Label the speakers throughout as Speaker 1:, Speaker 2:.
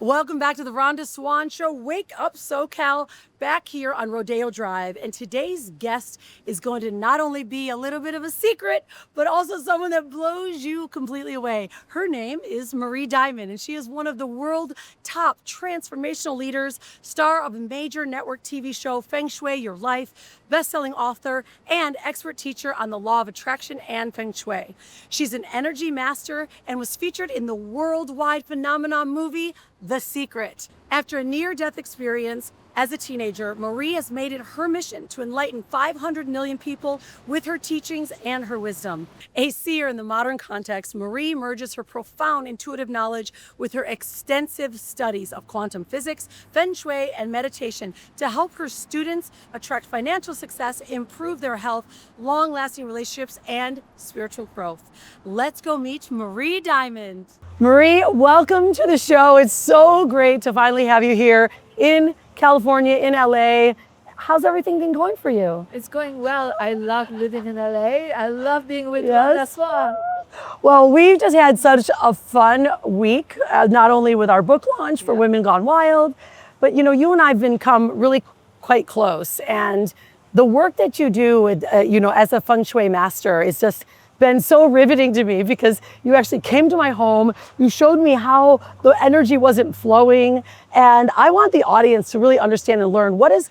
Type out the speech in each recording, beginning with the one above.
Speaker 1: Welcome back to the Rhonda Swan Show. Wake up, SoCal, back here on Rodeo Drive. And today's guest is going to not only be a little bit of a secret, but also someone that blows you completely away. Her name is Marie Diamond, and she is one of the world top transformational leaders, star of a major network TV show, Feng Shui, Your Life, best-selling author, and expert teacher on the law of attraction and Feng Shui. She's an energy master and was featured in the worldwide phenomenon movie, The Secret. After a near-death experience as a teenager, Marie has made it her mission to enlighten 500 million people with her teachings and her wisdom. A seer in the modern context, Marie merges her profound intuitive knowledge with her extensive studies of quantum physics, Feng Shui, and meditation to help her students attract financial success, improve their health, long-lasting relationships, and spiritual growth. Let's go meet Marie Diamond. Marie, welcome to the show. It's so great to finally have you here in California, in LA. How's everything been going for you?
Speaker 2: It's going well. I love living in LA. I love being with Rhonda Swan.
Speaker 1: Well, we've just had such a fun week, not only with our book launch for Women Gone Wild, but you and I have become really quite close. And the work that you do with, as a Feng Shui master is just been so riveting to me, because you actually came to my home, you showed me how the energy wasn't flowing, and I want the audience to really understand and learn what is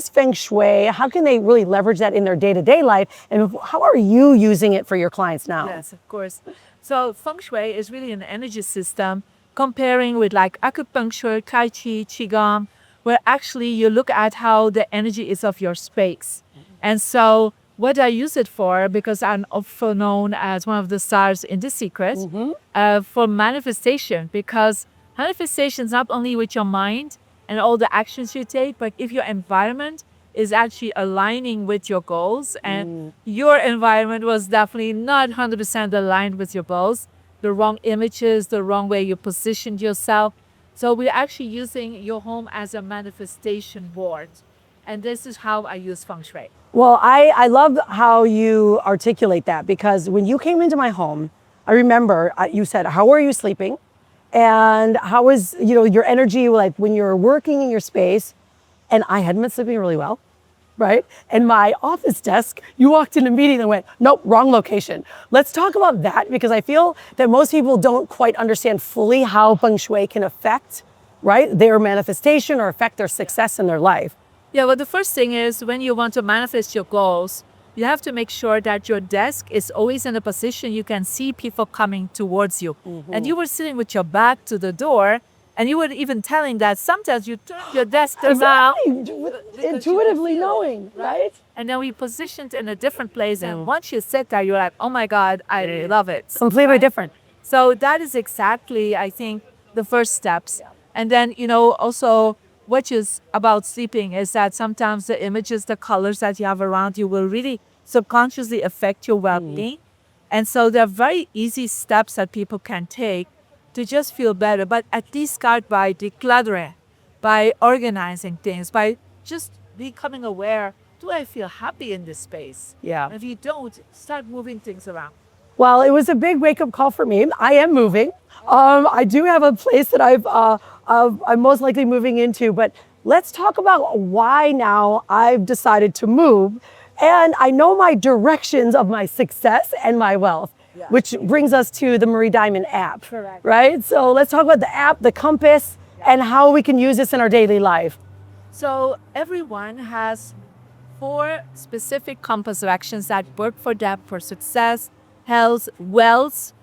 Speaker 1: Feng Shui, how can they really leverage that in their day-to-day life, and how are you using it for your clients now?
Speaker 2: Yes, of course. So Feng Shui is really an energy system comparing with like acupuncture, Tai Chi, Qigong, where actually you look at how the energy is of your space. And so what I use it for, because I'm also known as one of the stars in The Secret, for manifestation, because manifestation is not only with your mind and all the actions you take, but if your environment is actually aligning with your goals, and your environment was definitely not 100% aligned with your goals, the wrong images, the wrong way you positioned yourself. So we're actually using your home as a manifestation board. And this is how I use Feng Shui.
Speaker 1: Well, I love how you articulate that, because when you came into my home, I remember you said, how are you sleeping? And how is, your energy, like when you're working in your space? And I hadn't been sleeping really well, right? And my office desk, you walked in a meeting and went, nope, wrong location. Let's talk about that, because I feel that most people don't quite understand fully how Feng Shui can affect, right, their manifestation or affect their success in their life.
Speaker 2: Yeah, well, the first thing is when you want to manifest your goals, you have to make sure that your desk is always in a position you can see people coming towards you. And you were sitting with your back to the door, and you were even telling that sometimes you turn your desk around.
Speaker 1: Intuitively knowing, right?
Speaker 2: And then we positioned in a different place. And once you sit there, you're like, oh my God, I love it.
Speaker 1: Completely different.
Speaker 2: So that is exactly, I think, the first steps. And then, also, what is about sleeping is that sometimes the images, the colors that you have around you will really subconsciously affect your well-being. And so there are very easy steps that people can take to just feel better. But at least start by decluttering, by organizing things, by just becoming aware, do I feel happy in this space?
Speaker 1: Yeah.
Speaker 2: And if you don't, start moving things around.
Speaker 1: Well, it was a big wake-up call for me. I am moving. I do have a place that I'm most likely moving into, but let's talk about why now I've decided to move. And I know my directions of my success and my wealth, which brings us to the Marie Diamond app.
Speaker 2: Correct.
Speaker 1: Right? So let's talk about the app, the compass, and how we can use this in our daily life.
Speaker 2: So everyone has 4 specific compass of actions that work for them for success, health, wealth,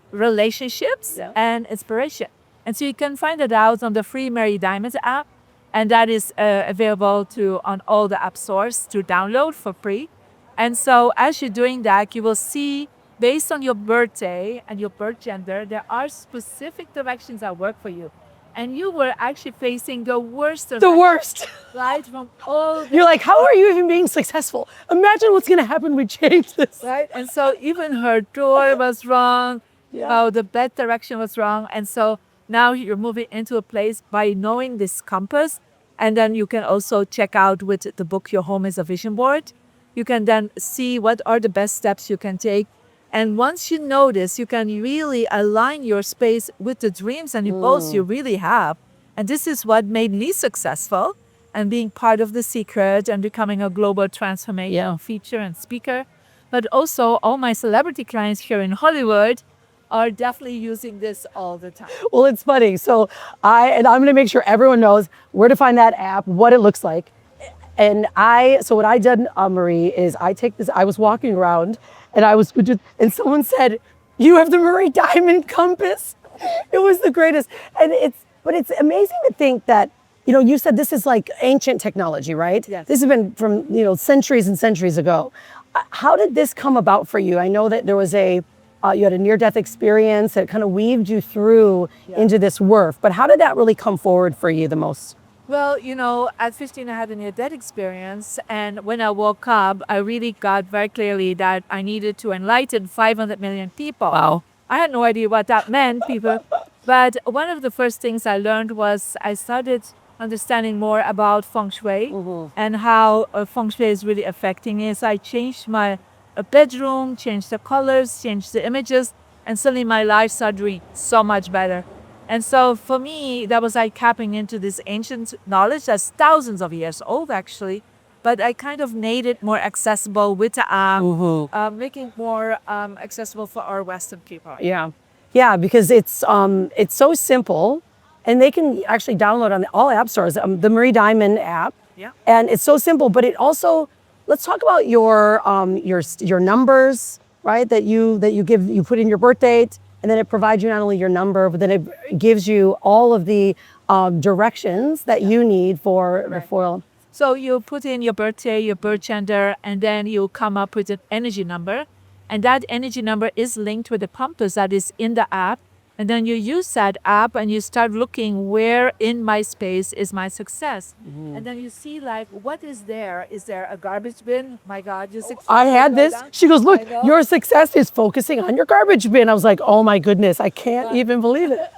Speaker 2: relationships, and inspiration. And so you can find it out on the free Marie Diamond app, and that is available on all the app stores to download for free. And so as you're doing that, you will see, based on your birthday and your birth gender, there are specific directions that work for you. And you were actually facing the worst direction.
Speaker 1: The worst.
Speaker 2: Right? From all
Speaker 1: You're like, how are you even being successful? Imagine what's going to happen when we change this.
Speaker 2: Right? And so even her door was wrong. The bed direction was wrong. And so now you're moving into a place by knowing this compass. And then you can also check out with the book, Your Home is a Vision Board. You can then see what are the best steps you can take And once you know this, you can really align your space with the dreams and the goals you really have. And this is what made me successful and being part of the secret and becoming a global transformation feature and speaker. But also all my celebrity clients here in Hollywood are definitely using this all the time.
Speaker 1: Well, it's funny. So I'm going to make sure everyone knows where to find that app, what it looks like. And so what I did, Marie, is I take this, I was walking around and and someone said, you have the Marie Diamond compass. It was the greatest. But it's amazing to think that, you said this is like ancient technology, right?
Speaker 2: Yes.
Speaker 1: This has been from, centuries and centuries ago. How did this come about for you? I know that there was you had a near-death experience that kind of weaved you through into this work, but how did that really come forward for you the most?
Speaker 2: Well, at 15, I had a near-death experience. And when I woke up, I really got very clearly that I needed to enlighten 500 million people.
Speaker 1: Wow.
Speaker 2: I had no idea what that meant, people. But one of the first things I learned was I started understanding more about Feng Shui and how Feng Shui is really affecting me. So I changed my bedroom, changed the colors, changed the images, and suddenly my life started doing so much better. And so for me, that was like tapping into this ancient knowledge that's thousands of years old, actually. But I kind of made it more accessible with the app, making it more accessible for our Western people.
Speaker 1: Yeah, because it's so simple, and they can actually download on all app stores the Marie Diamond app.
Speaker 2: Yeah.
Speaker 1: And it's so simple, but it also, let's talk about your numbers, right? That you put in your birth date, and then it provides you not only your number, but then it gives you all of the directions that you need for the foil.
Speaker 2: So you put in your birthday, your birth gender, and then you come up with an energy number. And that energy number is linked with the compass that is in the app. And then you use that app and you start looking where in my space is my success. And then you see like, what is there? Is there a garbage bin? My God, you're successful.
Speaker 1: I had this. She goes, look,
Speaker 2: I know.
Speaker 1: your success is focusing on your garbage bin. I was like, oh my goodness, I can't even believe it.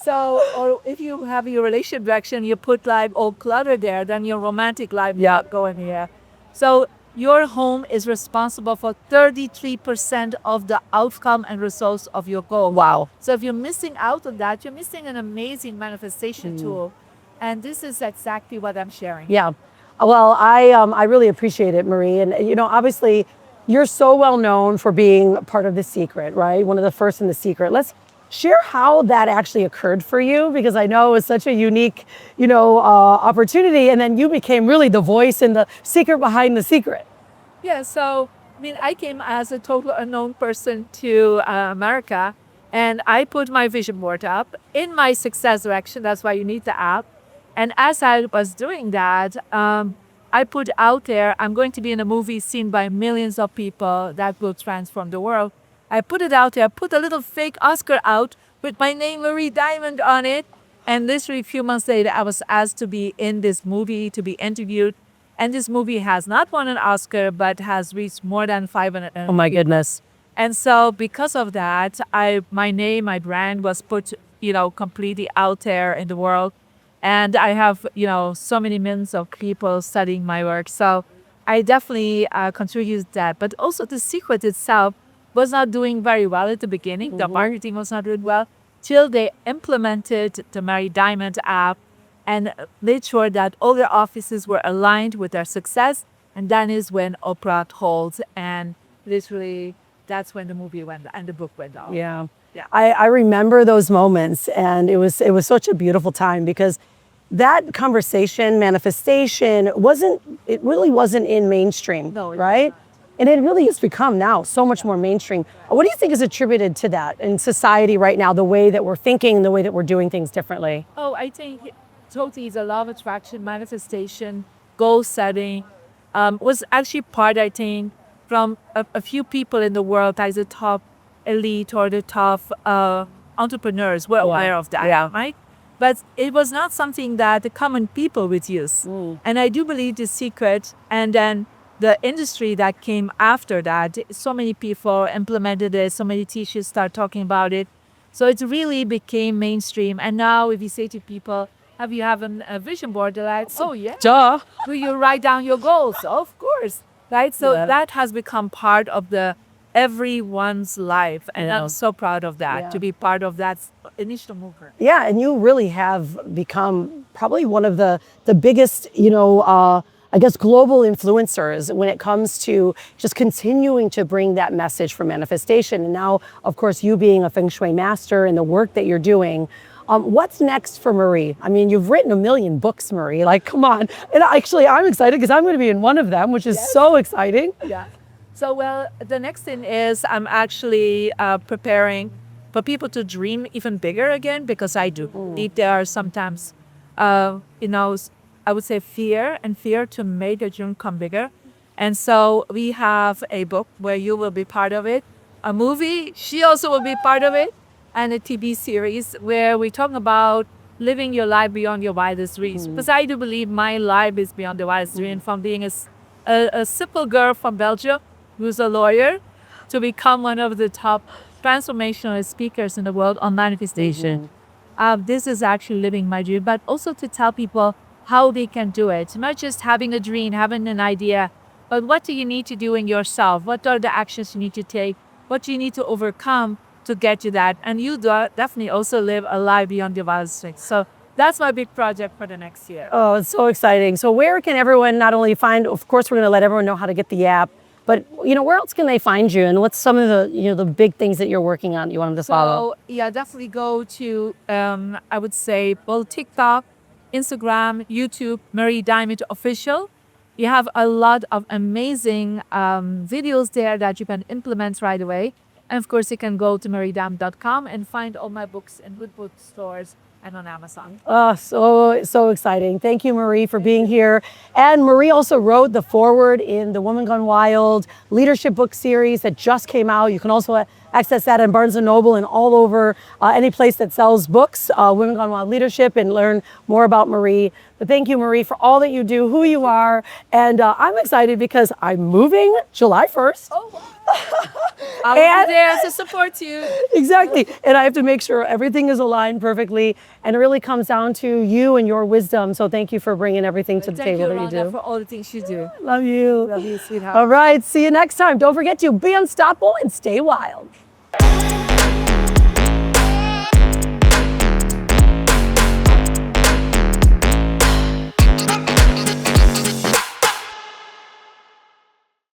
Speaker 2: So, or if you have your relationship direction, you put like old clutter there, then your romantic life going here. So your home is responsible for 33% of the outcome and results of your goal.
Speaker 1: Wow.
Speaker 2: So if you're missing out on that, you're missing an amazing manifestation tool. And this is exactly what I'm sharing.
Speaker 1: Yeah. Well, I really appreciate it, Marie. And, obviously, you're so well known for being part of The Secret, right? One of the first in The Secret. Let's share how that actually occurred for you, because I know it was such a unique, opportunity. And then you became really the voice and the secret behind The Secret.
Speaker 2: Yeah, so I came as a total unknown person to America, and I put my vision board up in my success direction. That's why you need the app. And as I was doing that, I put out there, I'm going to be in a movie seen by millions of people that will transform the world. I put it out there, put a little fake Oscar out with my name, Marie Diamond, on it. And literally a few months later, I was asked to be in this movie, to be interviewed. And this movie has not won an Oscar, but has reached more than 500.
Speaker 1: Oh my goodness.
Speaker 2: And so because of that, my name, my brand was put, completely out there in the world. And I have, so many millions of people studying my work. So I definitely contributed that. But also The Secret itself was not doing very well at the beginning. The marketing was not doing well till they implemented the Marie Diamond app and made sure that all their offices were aligned with their success. And that is when Oprah told, and literally that's when the movie went and the book went on.
Speaker 1: Yeah. I remember those moments, and it was such a beautiful time, because that conversation, manifestation, really wasn't in mainstream, right? And it really has become now so much more mainstream. What do you think is attributed to that in society right now, the way that we're thinking, the way that we're doing things differently?
Speaker 2: Oh, I think totally the law of attraction, manifestation, goal setting was actually part, I think, from a few people in the world, like the top elite or the top entrepreneurs were aware of that, right? But it was not something that the common people would use. And I do believe The Secret, and then the industry that came after that, so many people implemented it, so many teachers start talking about it. So it really became mainstream. And now if you say to people, have you have a vision board? They're like, oh yeah.
Speaker 1: Duh.
Speaker 2: Will you write down your goals? Of course, right? So that has become part of the everyone's life. And I'm so proud of that, to be part of that initial movement.
Speaker 1: Yeah, and you really have become probably one of the biggest, I guess, global influencers when it comes to just continuing to bring that message for manifestation. And now, of course, you being a Feng Shui master and the work that you're doing, what's next for Marie? I mean, you've written 1 million books, Marie. Like, come on. And actually, I'm excited because I'm going to be in one of them, which is so exciting.
Speaker 2: Yeah. So, well, the next thing is I'm actually preparing for people to dream even bigger again, because I do believe there are sometimes, I would say fear to make a dream come bigger. And so we have a book where you will be part of it, a movie, she also will be part of it, and a TV series where we talk about living your life beyond your wildest dreams. Because I do believe my life is beyond the wildest dream, from being a simple girl from Belgium who's a lawyer to become one of the top transformational speakers in the world on manifestation. This is actually living my dream, but also to tell people how they can do it. Not just having a dream, having an idea, but what do you need to do in yourself? What are the actions you need to take? What do you need to overcome to get to that? And you definitely also live a life beyond your wildest dreams. So that's my big project for the next year.
Speaker 1: Oh, it's so exciting. So where can everyone not only find, of course, we're going to let everyone know how to get the app, but, where else can they find you? And what's some of the, the big things that you're working on you want them to follow?
Speaker 2: So, yeah, definitely go to, I would say, both TikTok, Instagram, YouTube, Marie Diamond Official. You have a lot of amazing videos there that you can implement right away. And of course, you can go to mariediamond.com and find all my books in good bookstores and on Amazon.
Speaker 1: Oh, so exciting. Thank you, Marie, for being here. And Marie also wrote the foreword in the Woman Gone Wild leadership book series that just came out. You can also access that in Barnes & Noble and all over any place that sells books, Women Gone Wild Leadership, and learn more about Marie. But thank you, Marie, for all that you do, who you are. And I'm excited because I'm moving July 1st.
Speaker 2: Oh, wow. I'll be there to support you.
Speaker 1: Exactly. And I have to make sure everything is aligned perfectly. And it really comes down to you and your wisdom. So thank you for bringing everything to the table that you do.
Speaker 2: Thank you, Rhonda, for all the things you do.
Speaker 1: Love you.
Speaker 2: Love you, sweetheart.
Speaker 1: All right. See you next time. Don't forget to be unstoppable and stay wild.